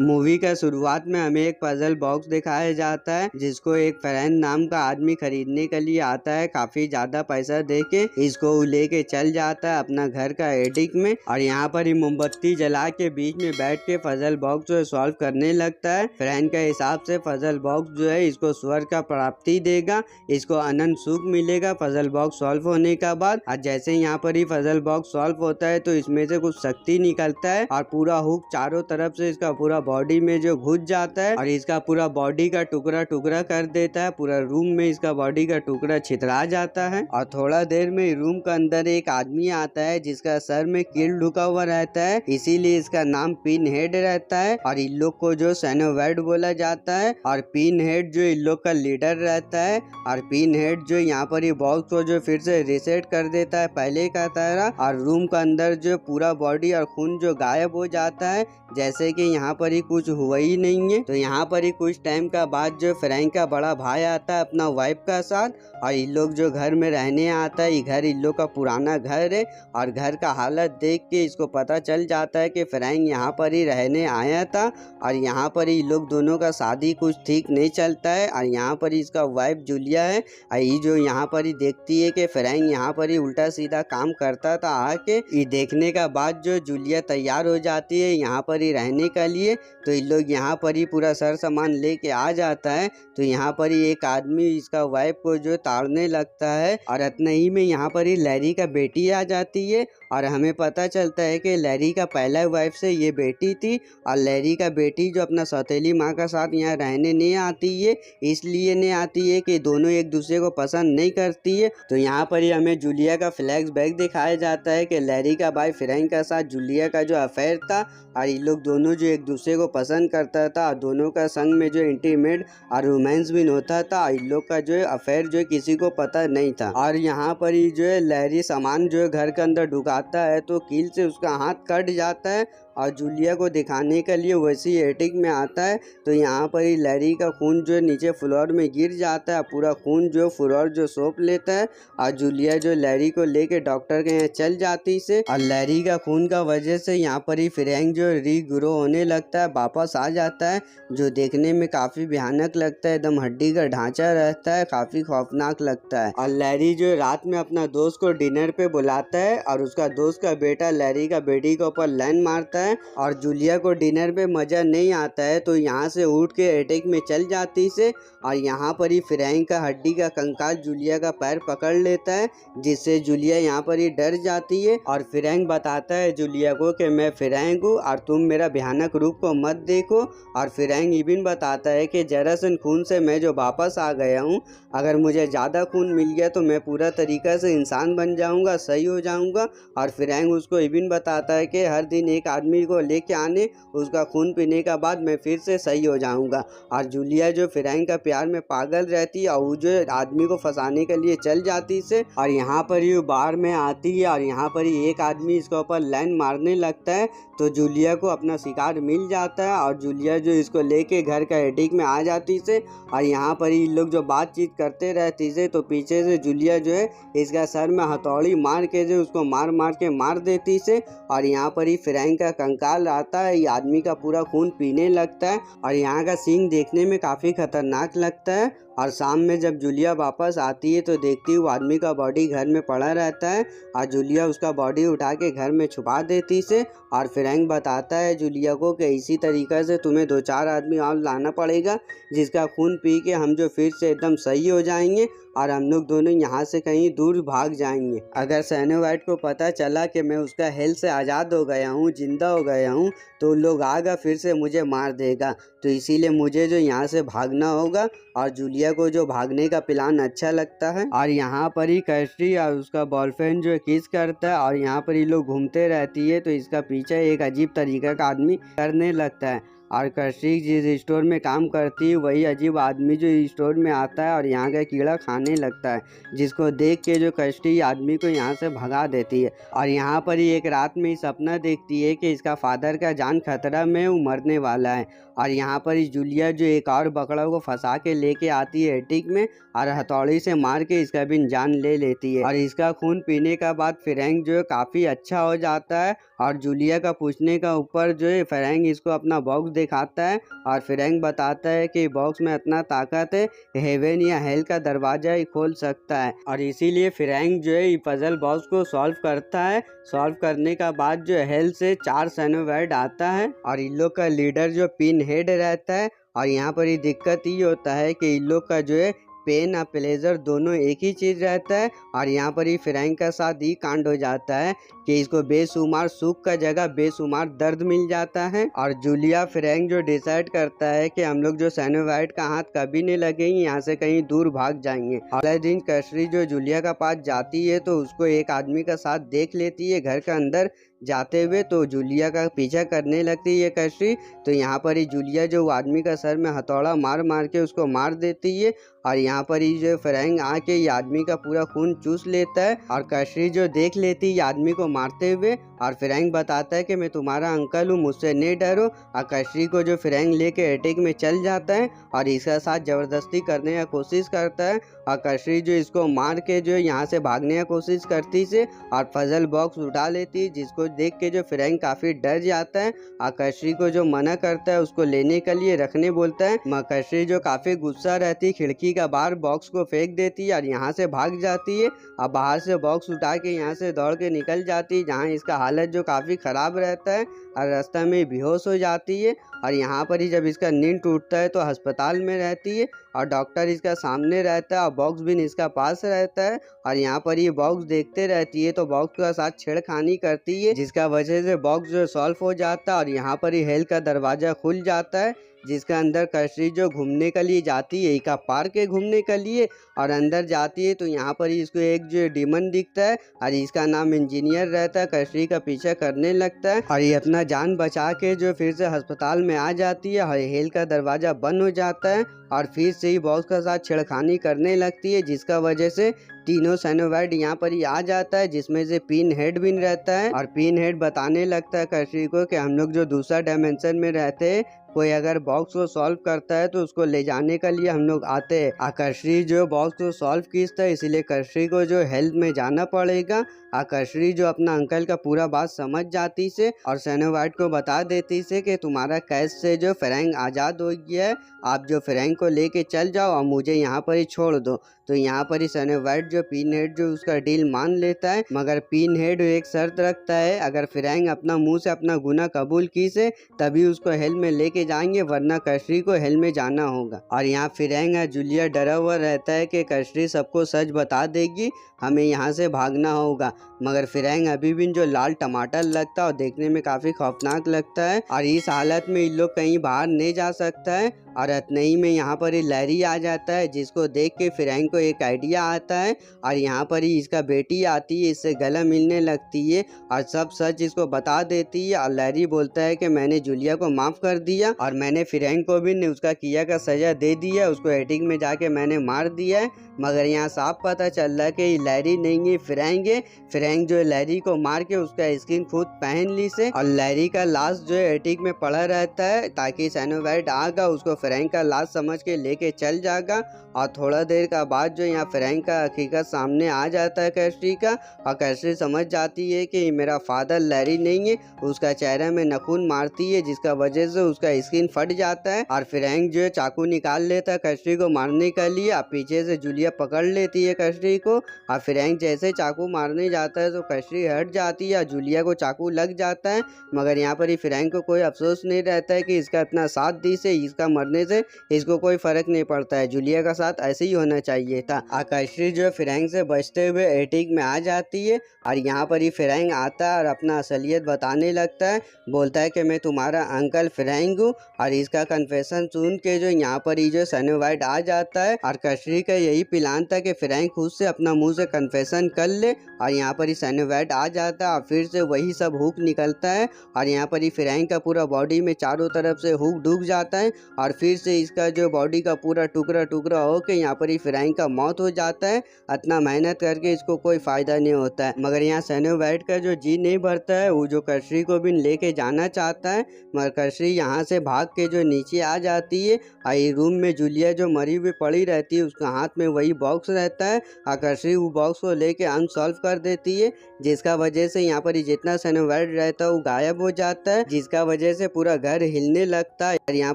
Movie का शुरुआत में हमें एक पजल बॉक्स दिखाया जाता है जिसको एक फ्रेंड नाम का आदमी खरीदने के लिए आता है। काफी ज्यादा पैसा देके इसको लेके चल जाता है अपना घर का एटिक में और यहाँ पर ही मोमबत्ती जला के बीच में बैठ के पजल बॉक्स जो है सॉल्व करने लगता है। फ्रेंड के हिसाब से पजल बॉक्स जो है इसको स्वर्ग का प्राप्ति देगा, इसको अनंत सुख मिलेगा पजल बॉक्स सॉल्व होने का बाद। और जैसे यहाँ पर ही पजल बॉक्स सॉल्व होता है तो इसमें से कुछ शक्ति निकलता है और पूरा हुक चारों तरफ से इसका पूरा बॉडी में जो घुस जाता है और इसका पूरा बॉडी का टुकड़ा टुकड़ा कर देता है। पूरा रूम में इसका बॉडी का टुकड़ा छितरा जाता है और थोड़ा देर में रूम के अंदर एक आदमी आता है जिसका सर में कील ढुका हुआ रहता है, इसीलिए इसका नाम पिन हेड रहता है और इन लोग को जो सैनोवाइड बोला जाता है। और पिन हेड जो इन लोग का लीडर रहता है और पिन हेड जो यहाँ पर ये बॉक्स को जो फिर से रिसेट कर देता है पहले का तरह और रूम के अंदर जो पूरा बॉडी और खून जो गायब हो जाता है जैसे कि यहाँ पर ही कुछ हुआ ही नहीं है। तो यहाँ पर ही कुछ टाइम का बाद जो फ्रैंक का बड़ा भाई आता है अपना वाइफ का साथ और इन लोग जो घर में रहने आता है, ये घर इन लोग का पुराना घर है और घर का हालत देख के इसको पता चल जाता है कि फ्रैंक यहाँ पर ही रहने आया था और यहाँ पर ही लोग दोनों का शादी कुछ ठीक नहीं चलता है। और यहाँ पर ही इसका वाइफ जूलिया है और ये जो यहाँ पर ही देखती है कि फ्रैंक यहाँ पर ही उल्टा सीधा काम करता था आके, ये देखने का बाद जो जूलिया तैयार हो जाती है यहाँ पर ही रहने के लिए। तो इन लोग यहाँ पर ही पूरा सर सामान लेके आ जाता है। तो यहाँ पर ही एक आदमी इसका वाइफ को जो ताड़ने लगता है और इतना ही में यहाँ पर ही लैरी का बेटी आ जाती है और हमें पता चलता है कि लैरी का पहला वाइफ से ये बेटी थी और लैरी का बेटी जो अपना सौतेली माँ का साथ यहाँ रहने नहीं आती है, इसलिए नहीं आती है कि दोनों एक दूसरे को पसंद नहीं करती है। तो यहाँ पर ही हमें जूलिया का फ्लैश बैक दिखाया जाता है कि लैरी का भाई फ्रैंक का साथ जूलिया का जो अफेयर था और ये लोग दोनों जो एक दूसरे को पसंद करता था और दोनों का संग में जो इंटीमेट और रोमांस भी होता था। इन लोग का जो है अफेयर जो किसी को पता नहीं था। और यहाँ पर ही जो है लैरी सामान जो है घर के अंदर ढुकाता है तो कील से उसका हाथ कट जाता है और जूलिया को दिखाने के लिए वैसी एटिक में आता है। तो यहाँ पर ही लैरी का खून जो नीचे फ्लोर में गिर जाता है, पूरा खून जो फ्लोर जो सोप लेता है और जूलिया जो लैरी को लेके डॉक्टर के यहाँ चल जाती से और लैरी का खून का वजह से यहाँ पर ही फ्रैंक जो रीग्रो होने लगता है, वापस आ जाता है जो देखने में काफी भयानक लगता है, एकदम हड्डी का ढांचा रहता है, काफी खौफनाक लगता है। और लैरी जो रात में अपना दोस्त को डिनर पे बुलाता है और उसका दोस्त का बेटा लैरी का बेटी के ऊपर लाइन मारता है और जूलिया को डिनर पे मजा नहीं आता है तो यहाँ से उठ के अटैक में चल जाती से और यहाँ पर ही फ्रैंक का हड्डी का कंकाल जूलिया का पैर पकड़ लेता है जिससे जूलिया यहाँ पर ही डर जाती है। और फ्रैंक बताता है जूलिया को कि मैं फ्रैंक हूँ और तुम मेरा भयानक रूप को मत देखो। और फ्रैंक इबिन बताता है कि जरासन खून से मैं जो वापस आ गया हूँ, अगर मुझे ज़्यादा खून मिल गया तो मैं पूरा तरीका से इंसान बन जाऊँगा, सही हो जाऊँगा। और फ्रैंक उसको इबिन बताता है कि हर दिन एक आदमी को लेके आने, उसका खून पीने का बाद मैं फिर से सही हो जाऊँगा। और जूलिया जो फ्रैंक का प्यार में पागल रहती है और वो जो आदमी को फंसाने के लिए चल जाती से और यहाँ पर ही बार में आती है और यहाँ पर ही एक आदमी इसके ऊपर लाइन मारने लगता है तो जूलिया को अपना शिकार मिल जाता है और जूलिया जो इसको लेके घर का एटिक में आ जाती से और यहाँ पर ही लोग जो बातचीत करते रहती से तो पीछे से जूलिया जो है इसका सर में हथौड़ी मार के जो उसको मार मार के मार देती से और यहाँ पर ही फ्रैंक का कंकाल आता है, ये आदमी का पूरा खून पीने लगता है और यहाँ का सीन देखने में काफी खतरनाक लगता है। और शाम में जब जूलिया वापस आती है तो देखती है वो आदमी का बॉडी घर में पड़ा रहता है और जूलिया उसका बॉडी उठा के घर में छुपा देती से और फ्रैंक बताता है जूलिया को कि इसी तरीके से तुम्हें 2-4 आदमी और लाना पड़ेगा जिसका खून पी के हम जो फिर से एकदम सही हो जाएंगे और हम लोग दोनों यहाँ से कहीं दूर भाग जाएंगे। अगर सैनोवाइड को पता चला कि मैं उसका हेल से आज़ाद हो गया हूँ, जिंदा हो गया हूँ, तो लोग आगा फिर से मुझे मार देगा, तो इसीलिए मुझे जो यहाँ से भागना होगा। और जूलिया को जो भागने का प्लान अच्छा लगता है और यहाँ पर ही कैस्ट्री और उसका बॉयफ्रेंड जो किस करता है और यहाँ पर ही लोग घूमते रहती है तो इसका पीछे एक अजीब तरीका का आदमी करने लगता है और कैस्ट्री जिस स्टोर में काम करती है वही अजीब आदमी जो स्टोर में आता है और यहाँ का कीड़ा खाने लगता है, जिसको देख के जो कैस्ट्री आदमी को यहाँ से भगा देती है। और यहाँ पर ही एक रात में सपना देखती है कि इसका फादर का जान खतरा में वो मरने वाला है और यहाँ पर ही जूलिया जो एक और बकरा को फंसा के लेके आती है एटिक में और हथौड़ी से मार के इसका भी जान ले लेती है। और इसका खून पीने का बाद फ्रैंक जो काफ़ी अच्छा हो जाता है और जूलिया का पूछने का ऊपर जो है फ्रैंक इसको अपना बॉक्स दिखाता है और फ्रैंक बताता है कि बॉक्स में इतना ताकत है, हेवन या हेल का दरवाजा ही खोल सकता है। और इसीलिए फ्रैंक जो है ये पजल बॉक्स को सॉल्व करता है। सॉल्व करने का बाद जो हेल से 4 साइनोवाइड आता है और इन लोग का लीडर जो पिन हेड रहता है। और यहाँ पर ये दिक्कत ये होता है कि इन लोग का जो है पेन और प्लेजर दोनों एक ही चीज रहता है। और यहाँ पर ही फ्रैंक का साथ ही कांड हो जाता है कि इसको बेशुमार सुख का जगह बेशुमार दर्द मिल जाता है। और जूलिया फ्रैंक जो डिसाइड करता है कि हम लोग जो साइनोवाइड का हाथ कभी नहीं लगेंगे, यहाँ से कहीं दूर भाग जाएंगे। अगले दिन कैसरी जो जूलिया का पास जाती है तो उसको एक आदमी का साथ देख लेती है घर के अंदर जाते हुए, तो जूलिया का पीछा करने लगती है कैसरी। तो यहाँ पर ही जूलिया जो आदमी का सर में हथौड़ा मार मार के उसको मार देती है। और यहाँ पर ही जो फ्रैंक आके ये आदमी का पूरा खून चूस लेता है और कैसरी जो देख लेती है आदमी को मारते हुए। और फ्रैंक बताता है कि मैं तुम्हारा अंकल हूँ, मुझसे नहीं डरो। और कैसरी को जो फ्रैंक लेके एटिक में चल जाता है और इसका साथ जबरदस्ती करने का कोशिश करता है। और कैसरी जो इसको मार के जो यहाँ से भागने का कोशिश करती से और पजल बॉक्स उठा लेती है, जिसको देख के जो फ्रैंक काफी डर जाता है। और कैसरी को जो मना करता है उसको लेने के लिए रखने बोलता है। कैसरी जो काफी गुस्सा रहती खिड़की का बाहर बॉक्स को फेंक देती है और यहाँ से भाग जाती है। और बाहर से बॉक्स उठा के यहाँ से दौड़ के निकल जाती है, जहाँ इसका हालत जो काफी खराब रहता है और रास्ते में बेहोश हो जाती है। और यहाँ पर ही जब इसका नींद टूटता है तो अस्पताल में रहती है और डॉक्टर इसका सामने रहता है और बॉक्स भी इसका पास रहता है। और यहाँ पर ये बॉक्स देखते रहती है तो बॉक्स के साथ छेड़खानी करती है, जिसका वजह से बॉक्स जो सॉल्व हो जाता है। और यहाँ पर ही हेल का दरवाजा खुल जाता है, जिसके अंदर कैसरी जो घूमने के लिए जाती है एका पार्क है घूमने के लिए। और अंदर जाती है तो यहाँ पर इसको एक जो डीमन दिखता है और इसका नाम इंजीनियर रहता है। कैसरी का पीछा करने लगता है और ये अपना जान बचा के जो फिर से अस्पताल में आ जाती है और हेल का दरवाजा बंद हो जाता है और फिर से ही बॉक्स के साथ छेड़खानी करने लगती है, जिसका वजह से तीनों साइनोवाइड यहाँ पर ही आ जाता है, जिसमें से पिन हेड भी रहता है। और पिन हेड बताने लगता है कैसरी को कि हम लोग जो दूसरा डायमेंशन में रहते हैं, कोई अगर बॉक्स को सॉल्व करता है तो उसको ले जाने के लिए हम लोग आते हैं। कैसरी जो बॉक्स को सॉल्व किया है, इसलिए कैसरी को जो हेल्थ में जाना पड़ेगा। कैसरी जो अपना अंकल का पूरा बात समझ जाती से और साइनोवाइड को बता देती से कि तुम्हारा कैद से जो फ्रैंक आज़ाद हो गया है, आप जो फ्रैंक को लेके चल जाओ और मुझे यहाँ पर ही छोड़ दो। तो यहाँ पर ही साइनोवाइड जो पिन हेड जो उसका डील मान लेता है, मगर पिन हेड एक शर्त रखता है, अगर फ्रैंक अपना मुंह से अपना गुनाह कबूल की से तभी उसको हेल में लेके जाएंगे, वरना कैसरी को हेल में जाना होगा। और यहाँ फ्रैंक और जूलिया डरा हुआ रहता है कि कैसरी सबको सच बता देगी, हमें यहाँ से भागना होगा। मगर फ्रैंक अभी भी जो लाल टमाटर लगता है और देखने में काफी खौफनाक लगता है और इस हालत में इन लोग कहीं बाहर नहीं जा सकता है। और इतने ही में यहाँ पर ही लैरी आ जाता है, जिसको देख के फ्रैंक को एक आइडिया आता है और यहाँ पर ही इसका बेटी आती है, इससे गला मिलने लगती है और सब सच इसको बता देती है। और लैरी बोलता है कि मैंने जूलिया को माफ कर दिया और मैंने फ्रैंक को भी उसका किया का सजा दे दिया, उसको एटिक में जाके मैंने मार दिया है। मगर यहाँ साफ पता चल रहा है कि लैरी नहीं है, फ्रैंक है। फ्रैंक जो लैरी को मार के उसका स्किन खुद पहन ली से और लैरी का लाश जो है एटिक में पड़ा रहता है, ताकि साइनोवाइड आगा उसको फ्रैंक का लाश समझ के लेके चल जाएगा। और थोड़ा देर का बाद जो यहाँ फ्रैंक का हकीकत सामने आ जाता है कैसरी का, और कैसरी समझ जाती है कि मेरा फादर लैरी नहीं है। उसका चेहरा में नखून मारती है, जिसका वजह से उसका स्किन फट जाता है और फ्रैंक जो है चाकू निकाल लेता है कैसरी को मारने के लिए। और पीछे से जूलिया पकड़ लेती है कैसरी को और फ्रैंक जैसे चाकू मारने जाता है तो कैसरी हट जाती है और जूलिया को चाकू लग जाता है। मगर यहाँ पर ही फ्रैंक को कोई अफसोस नहीं रहता है कि इसका इतना साथ दी से इसका मरने से इसको कोई फर्क नहीं पड़ता है, जूलिया का साथ ऐसे ही होना चाहिए था। कैसरी जो फ्रैंक से बचते हुए एटिक में आ जाती है और यहाँ पर ही फ्रैंक आता है और अपना असलियत बताने लगता है, बोलता है कि मैं तुम्हारा अंकल फ्रैंक हूँ। और इसका कन्फेशन सुन के जो यहाँ पर ही जो साइनोवाइड आ जाता है और कैसरी का यही प्लान था कि फ्रैंक खुद से अपना मुंह से कन्फेशन कर ले। और यहाँ पर ही साइनोवाइड आ जाता है और फिर से वही सब हुक निकलता है और यहाँ पर ही फ्रैंक का पूरा बॉडी में चारों तरफ से हुक डूब जाता है और फिर से इसका जो बॉडी का पूरा टुकड़ा टुकड़ा होके यहाँ पर ही फ्रैंक का मौत हो जाता है। इतना मेहनत करके इसको कोई फायदा नहीं होता है। मगर यहाँ स्नो वाइट का जो जी नहीं भरता है, वो जो कर्सरी को भी लेके जाना चाहता है, मगर कर्सरी यहाँ से भाग के जो नीचे आ जाती है। और रूम में जूलिया जो मरी हुई पड़ी रहती है, उसका हाथ में वही बॉक्स रहता है। कर्सरी वो बॉक्स को लेके अनसॉल्व कर देती है, जिसका वजह से यहाँ पर जितना स्नो वाइट रहता है वो गायब हो जाता है, जिसका वजह से पूरा घर हिलने लगता है। और यहाँ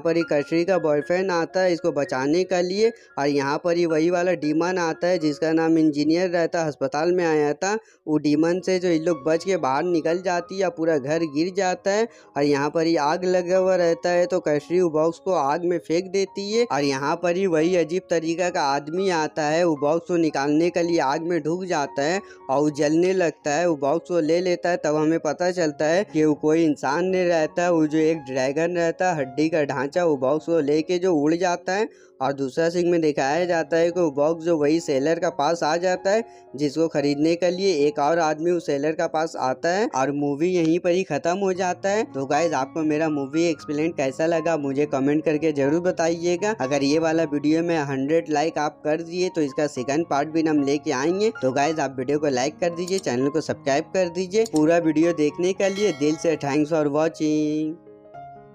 पर ही कर्सरी का बॉयफ्रेंड आता है इसको बचाने के लिए। और यहाँ पर ही वही वाला डीमन आता है जिसका नाम इंजीनियर रहता है, अस्पताल में आया था। वो डीमन से जो इन लोग बच के बाहर निकल जाती है, पूरा घर गिर जाता है। और यहाँ पर ही आग लगा हुआ रहता है, तो कर्सरी वो बॉक्स को आग में फेंक देती है। और यहाँ पर ही वही अजीब तरीका का आदमी आता है, वो बॉक्स को निकालने के लिए आग में ढुक जाता है और वो जलने लगता है। वो बॉक्स को ले लेता है, तब हमें पता चलता है कि वो कोई इंसान नहीं रहता, वो जो एक ड्रैगन रहता है हड्डी का ढांचा, वो बॉक्स को लेके जो उड़ जाता है। और दूसरा सीन में दिखाया जाता है कि वो बॉक्स जो वही सेलर का पास आ जाता है, जिसको खरीदने के लिए एक और आदमी उस सेलर का पास आता है। और मूवी यहीं पर ही खत्म हो जाता है। तो गाइज आपको मेरा मूवी एक्सप्लेन कैसा लगा मुझे कमेंट करके जरूर बताइएगा। अगर ये वाला वीडियो में 100 लाइक आप कर दिए तो इसका सेकंड पार्ट भी हम लेके आएंगे। तो गाइज आप वीडियो को लाइक कर दीजिए, चैनल को सब्सक्राइब कर दीजिए। पूरा वीडियो देखने के लिए दिल से थैंक्स फॉर वॉचिंग।